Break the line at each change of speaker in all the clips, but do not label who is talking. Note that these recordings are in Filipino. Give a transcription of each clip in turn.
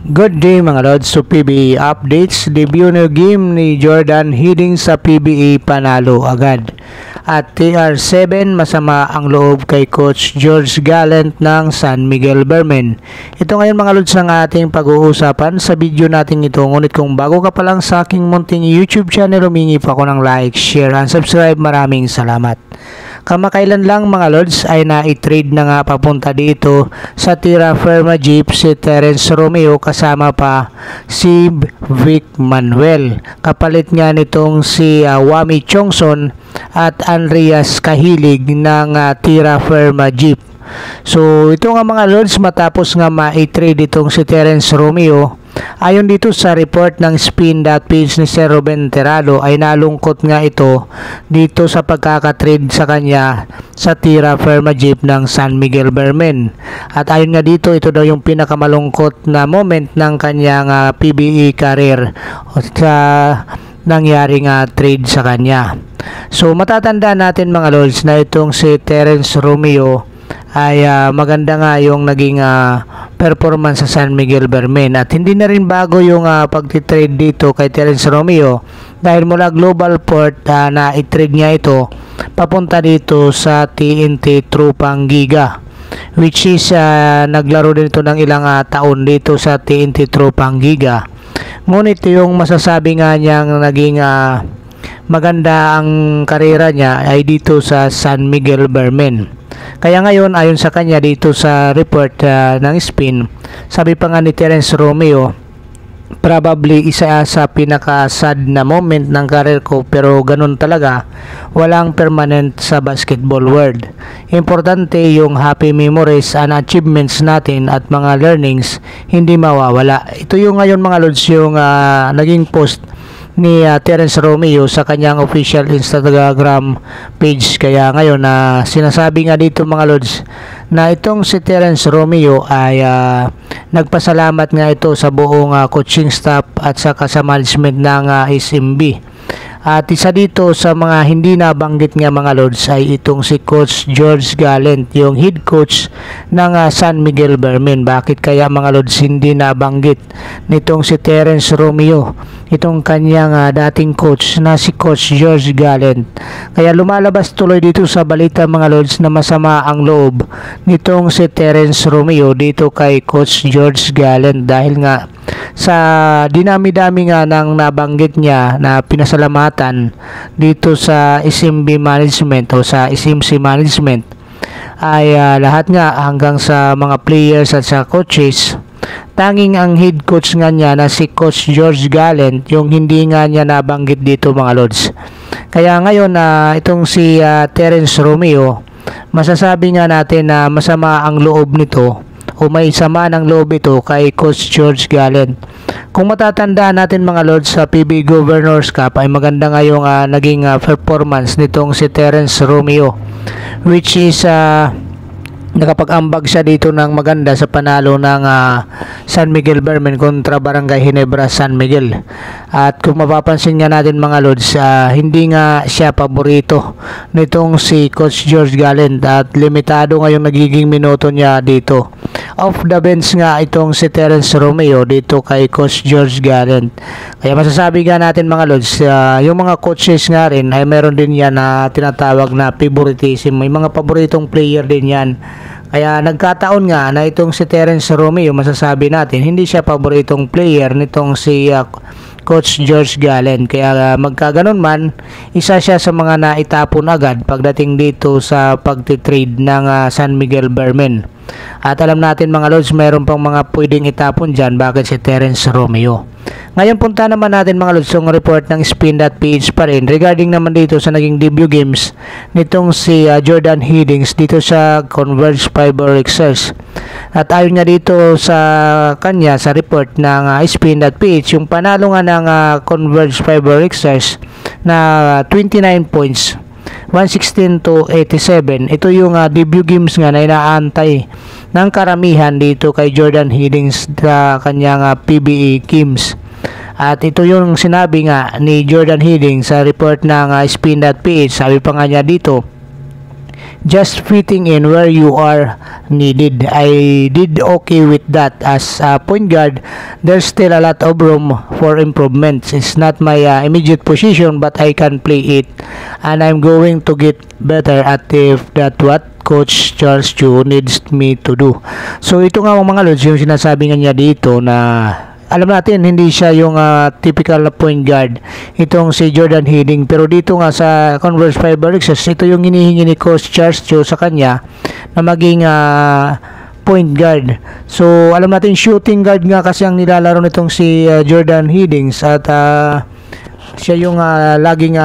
Good day mga lods, so PBA updates. Debut na game ni Jordan Hiddink sa PBA, panalo agad. At TR7, masama ang loob kay Coach George Gallant ng San Miguel Bearmen. Ito ngayon mga lods ang ating pag-uusapan sa video natin ito. Ngunit kung bago ka pa lang sa aking munting YouTube channel, humingi pa ako ng like, share, and subscribe. Maraming salamat. Kamakailan lang mga lods ay na-trade na nga papunta dito sa Terra Firma Jeep si Terence Romeo kasama pa si Vic Manuel. Kapalit nga nitong si Wami Chongson at Andreas Kahilig ng Terra Firma Jeep. So ito nga mga lods, matapos nga ma-trade itong si Terence Romeo, ayon dito sa report ng spin.page ni Sir Ruben Terrado ay nalungkot nga ito dito sa pagkakatrade sa kanya sa Terra Firma Jeep ng San Miguel Bearmen. At ayon nga dito, ito daw yung pinakamalungkot na moment ng kanyang PBA career sa nangyaring trade sa kanya. So matatanda natin mga lords na itong si Terence Romeo ay maganda nga yung naging performance sa San Miguel Bearmen, at hindi na rin bago yung pagtitrade dito kay Terence Romeo dahil mula Global Port na i-trade niya ito papunta dito sa TNT Trupang Giga, which is naglaro din ito ng ilang taon dito sa TNT Trupang Giga. Ngunit yung masasabi nga niyang naging maganda ang karera niya ay dito sa San Miguel Bearmen. Kaya ngayon, ayon sa kanya dito sa report ng spin, sabi pa nga ni Terence Romeo, probably isa sa pinaka-sad na moment ng career ko, pero ganun talaga, walang permanent sa basketball world. Importante yung happy memories and achievements natin at mga learnings hindi mawawala. Ito yung ngayon mga lods yung naging post ni Terence Romeo sa kanyang official Instagram page. Kaya ngayon sinasabi nga dito mga lods na itong si Terence Romeo ay nagpasalamat nga ito sa buong coaching staff at saka sa management ng SMB. At isa dito sa mga hindi nabanggit nga mga lords ay itong si Coach George Gallant, yung head coach ng San Miguel Bearmen. Bakit kaya mga lords hindi nabanggit nitong si Terence Romeo itong kanyang dating coach na si Coach George Gallant? Kaya lumalabas tuloy dito sa balita mga lords na masama ang loob nitong si Terence Romeo dito kay Coach George Gallant dahil nga sa dinami-dami nga nang nabanggit niya na pinasalamatan dito sa SMB management o sa SMC management ay lahat nga hanggang sa mga players at sa coaches, tanging ang head coach nga niya na si Coach George Gallant yung hindi nga niya nabanggit dito mga lords. Kaya ngayon itong si Terence Romeo, masasabi nga natin na masama ang loob nito o may sama ng loob ito kay Coach George Gallant. Kung matatandaan natin mga lords, sa PBA Governors Cup ay maganda nga yung naging performance nitong si Terence Romeo, which is nakapag-ambag siya dito ng maganda sa panalo ng San Miguel Bearmen kontra Barangay Ginebra San Miguel. At kung mapapansin nga natin mga lords, hindi nga siya paborito nitong si Coach George Gallant at limitado nga yung nagiging minuto niya dito. Off the bench nga itong si Terence Romeo dito kay Coach George Gallant. Kaya masasabi nga natin mga lords, yung mga coaches nga rin ay meron din yan na tinatawag na favoritism. May mga paboritong player din yan. Kaya nagkataon nga na itong si Terence Romeo, masasabi natin hindi siya paboritong player nitong si Coach George Gallant. Kaya magkaganon man, isa siya sa mga naitapon agad pagdating dito sa pagtitrade ng San Miguel Bearmen. At alam natin mga lords, mayroon pang mga pwedeng itapon dyan. Bakit si Terence Romeo? Ngayon punta naman natin mga lords yung report ng spin.page pa rin regarding naman dito sa naging debut games nitong si Jordan Hiddink dito sa Converge Fiber Exercise. At ayon nga dito sa kanya sa report ng spin.page, yung panalo nga ng Converge Fiber Exercise na 29 points 116 to 87. Ito yung debut games nga na inaantay ng karamihan dito kay Jordan Hiddink sa kanyang PBA games. At ito yung sinabi nga ni Jordan Hiddink sa report ng spin.ph. Sabi pa nga niya dito, just fitting in where you are needed. I did okay with that. As a point guard, there's still a lot of room for improvements. It's not my immediate position, but I can play it, and I'm going to get better at if that what Coach Charles Chu needs me to do. So ito nga mga lods, yung sinasabi nga niya dito na alam natin hindi siya yung typical na point guard itong si Jordan Hiddink, pero dito nga sa Converse Fiber Access, ito yung hinihingi ni Coach Charles Chu sa kanya na maging point guard. So alam natin shooting guard nga kasi ang nilalaro nitong si Jordan Hiddink, at siya yung laging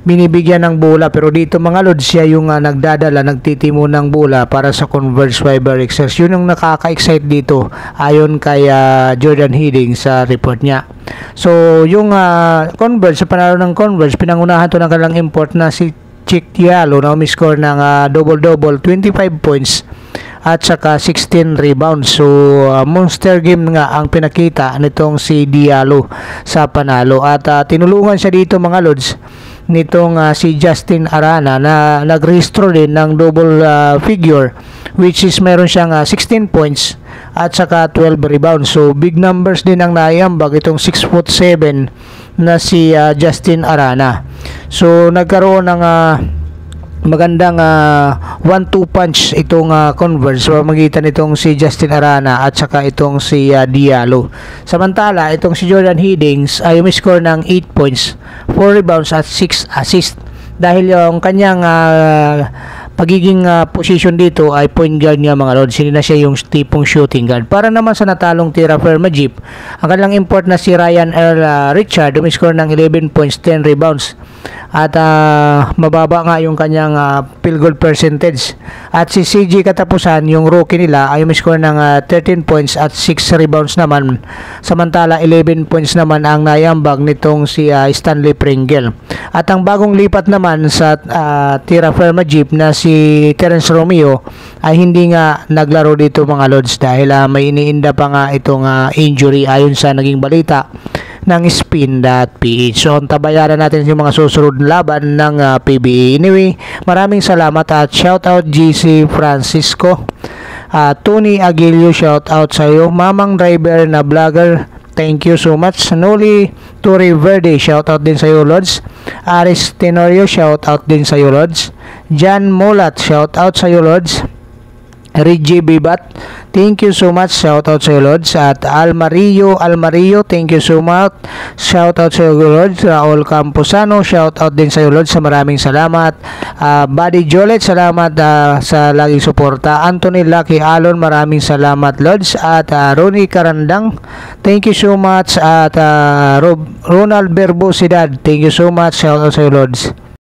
binibigyan ng bola, pero dito mga lods siya yung nagdadala, nagtitimo ng bola para sa Converse Fiber Access. Yun ang nakaka-excite dito ayon kay Jordan Hiddink sa report niya. So yung Converse, sa panalo ng Converse, pinangunahan to ng kanilang import na si Cheick Diallo na umiscore ng double-double, 25 points at saka 16 rebounds. So monster game nga ang pinakita nitong si Diallo sa panalo, at tinulungan siya dito mga lods nitong si Justin Arana na nagrehistro din ng double figure, which is meron siyang 16 points at saka 12 rebounds. So big numbers din ang naiambag itong 6'7" na si Justin Arana. So nagkaroon ng magandang 1-2 punch itong Converse sa magitan itong si Justin Arana at saka itong si Diallo. Samantala itong si Jordan Hiddink ay umiscore ng 8 points, 4 rebounds at 6 assists, dahil yung kanyang pagiging position dito ay point guard nga mga lods. Hindi na siya yung tipong shooting guard. Para naman sa natalong Tira Firmajip, ang kanilang import na si Ryan Earl Richard umiscore ng 11 points, 10 rebounds at mababa nga yung kanyang field goal percentage. At si CJ Katapusan, yung rookie nila, ay umiscore ng 13 points at 6 rebounds naman. Samantala 11 points naman ang naiambag nitong si Stanley Pringle. At ang bagong lipat naman sa Tira Firmajip na si Terence Romeo ay hindi nga naglaro dito mga lods dahil may iniinda pa nga itong injury ayon sa naging balita ng spin.ph. So tabayaran natin yung mga susunod na laban ng PBA. Anyway, maraming salamat at shout out GC Francisco, Tony Aguilio, shout out sa iyo. Mamang Driver na vlogger, thank you so much. Noli Torre Verde, shout out din sa iyo lods. Aris Tenorio, shout out din sa iyo lods. Jan Molat, shout out sa iyo lods. Reggie Bibat, thank you so much, shout out sa iyo lods. At Almario, thank you so much, shout out sa iyo lods. Raul Camposano, shout out din sa iyo lods, sa maraming salamat. Buddy Jolet, salamat sa laging suporta. Anthony Lucky Alon, maraming salamat lods. At Ronnie Karandang, thank you so much. At Ronald Berbosidad, thank you so much, shout out sa iyo lods.